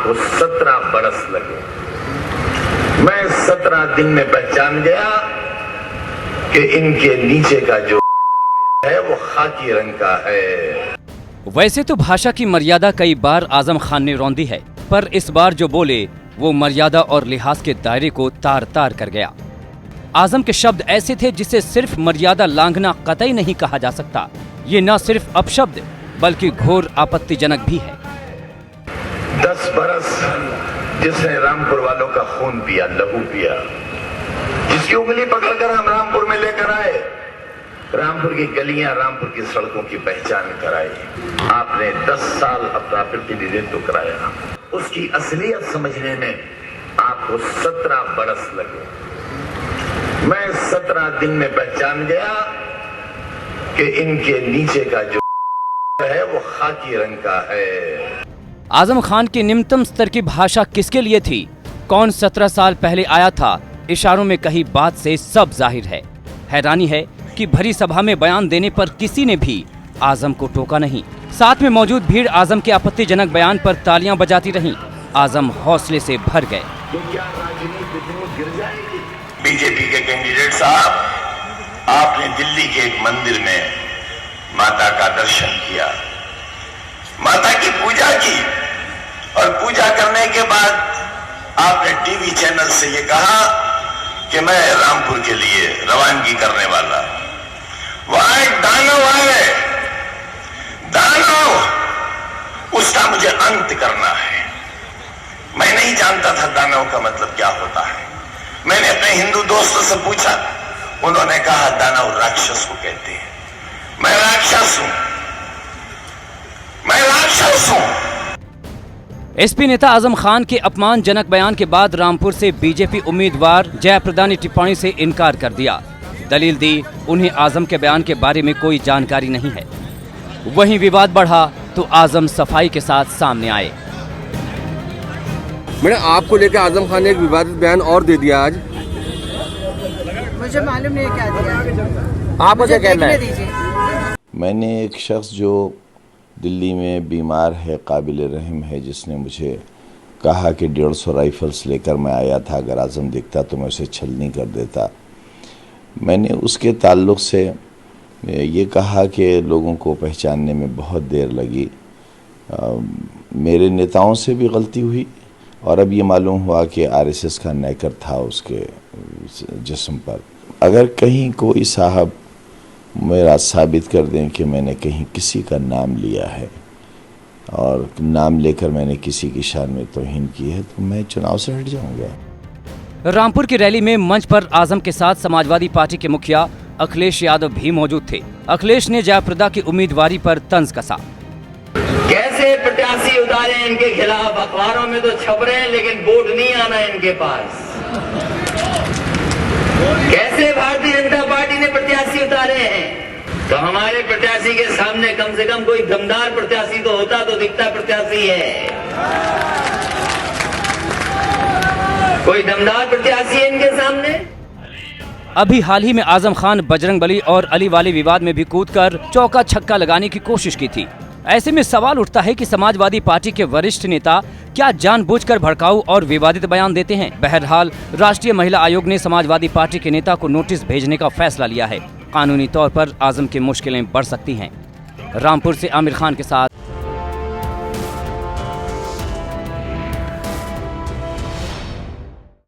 आपको 17 बरस लगे। मैं 17 दिन में पहचान गया कि इनके नीचे का जो है वो खाकी रंग का है। वैसे तो भाषा की मर्यादा कई बार आजम खान ने रौंदी है, पर इस बार जो बोले वो मर्यादा और लिहाज के दायरे को तार तार कर गया। आजम के शब्द ऐसे थे जिसे सिर्फ मर्यादा लांघना कतई नहीं कहा जा सकता। ये न सिर्फ अपशब्द बल्कि घोर आपत्तिजनक भी है। 10 बरस जिसने रामपुर वालों का खून पिया, लहू पिया, जिसकी उंगली पकड़कर हम रामपुर में लेकर आए, रामपुर की गलियां, रामपुर की सड़कों की पहचान कराई, आपने 10 साल अपना प्रतिनिधित्व कराया। उसकी असलियत समझने में आपको 17 बरस लगे। मैं 17 दिन में पहचान गया कि इनके नीचे का जो है वो खाकी रंग का है। आजम खान की निम्नतम स्तर की भाषा किसके लिए थी? कौन 17 साल पहले आया था? इशारों में कही बात से सब जाहिर है। हैरानी है कि भरी सभा में बयान देने पर किसी ने भी आजम को टोका नहीं। साथ में मौजूद भीड़ आजम के आपत्तिजनक बयान पर तालियां बजाती रहीं। आजम हौसले से भर गए। तो क्या राजनीति गिर जाएगी? बीजेपी के कैंडिडेट साहब, आपने दिल्ली के एक मंदिर में माता का दर्शन किया, माता की पूजा की, और पूजा करने के बाद आपने टीवी चैनल से ये कहा कि मैं रामपुर के लिए रवानगी करने वाला। वहां एक दानव आए, दानव, उसका मुझे अंत करना है। मैं नहीं जानता था दानव का मतलब क्या होता है। मैंने अपने हिंदू दोस्तों से पूछा, उन्होंने कहा दानव राक्षस को कहते हैं। मैं राक्षस हूं, मैं राक्षस हूं। एसपी नेता आजम खान के अपमानजनक बयान के बाद रामपुर से बीजेपी उम्मीदवार जयप्रदा ने टिप्पणी से इनकार कर दिया। दलील दी उन्हें आजम के बयान के बारे में कोई जानकारी नहीं है। वहीं विवाद बढ़ा तो आजम सफाई के साथ सामने आए। मैंने आपको लेकर आजम खान ने एक विवादित बयान और दे दिया आज। मुझे मालूम नहीं क्या दिया। आपका क्या कहना है? मैंने एक शख्स जो दिल्ली में बीमार है, काबिल रहम है, जिसने मुझे कहा कि 150 राइफल्स लेकर मैं आया था, अगर आजम दिखता तो मैं उसे छलनी कर देता। मैंने उसके ताल्लुक़ से ये कहा कि लोगों को पहचानने में बहुत देर लगी। मेरे नेताओं से भी गलती हुई और अब ये मालूम हुआ कि आरएसएस का नैकर था उसके जिस्म पर। अगर कहीं कोई साहब मेरा साबित कर दें कि मैंने कहीं किसी का नाम लिया है और नाम लेकर मैंने किसी की शान में तौहीन की है तो मैं चुनाव से हट जाऊंगा। रामपुर की रैली में मंच पर आजम के साथ समाजवादी पार्टी के मुखिया अखिलेश यादव भी मौजूद थे। अखिलेश ने जयप्रदा की उम्मीदवारी पर तंज कसा। कैसे प्रत्याशी उतारे इनके खिलाफ? अखबारों में तो छप रहे हैं लेकिन वोट नहीं आना इनके पास। कैसे भारतीय जनता पार्टी ने प्रत्याशी उतारे हैं? तो हमारे प्रत्याशी के सामने कम से कम कोई दमदार प्रत्याशी तो होता तो दिखता प्रत्याशी है। कोई दमदार प्रत्याशी है इनके सामने? अभी हाल ही में आजम खान बजरंगबली और अली वाले विवाद में भी कूदकर चौका छक्का लगाने की कोशिश की थी। ऐसे में सवाल उठता है कि समाजवादी पार्टी के वरिष्ठ नेता क्या जानबूझकर भड़काऊ और विवादित बयान देते हैं? बहरहाल राष्ट्रीय महिला आयोग ने समाजवादी पार्टी के नेता को नोटिस भेजने का फैसला लिया है। कानूनी तौर पर आजम की मुश्किलें बढ़ सकती हैं। रामपुर से आमिर खान के साथ